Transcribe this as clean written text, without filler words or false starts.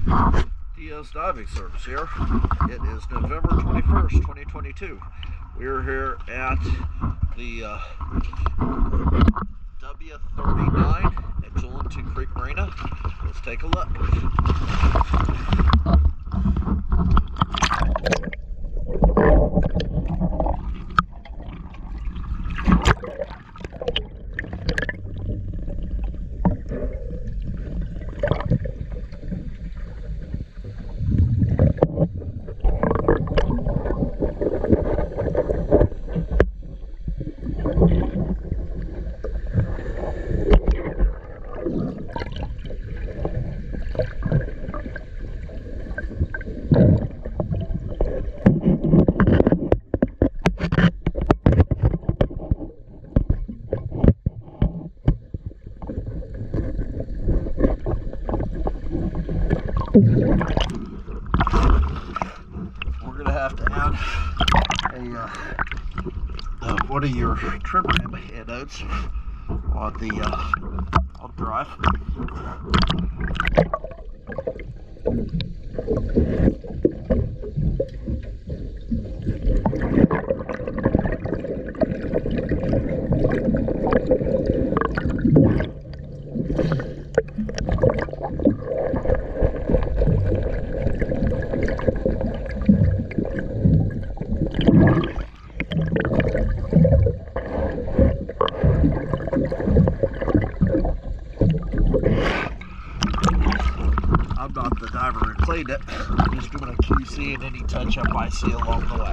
DS Diving Service here. It is November 21st, 2022. We're here at the W39 at Julington Creek Marina. Let's take a look. We're going to have to add one of your trim rim anodes on the drive. I'm not the diver who cleaned it. I'm just doing a QC and any touch-up I see along the way.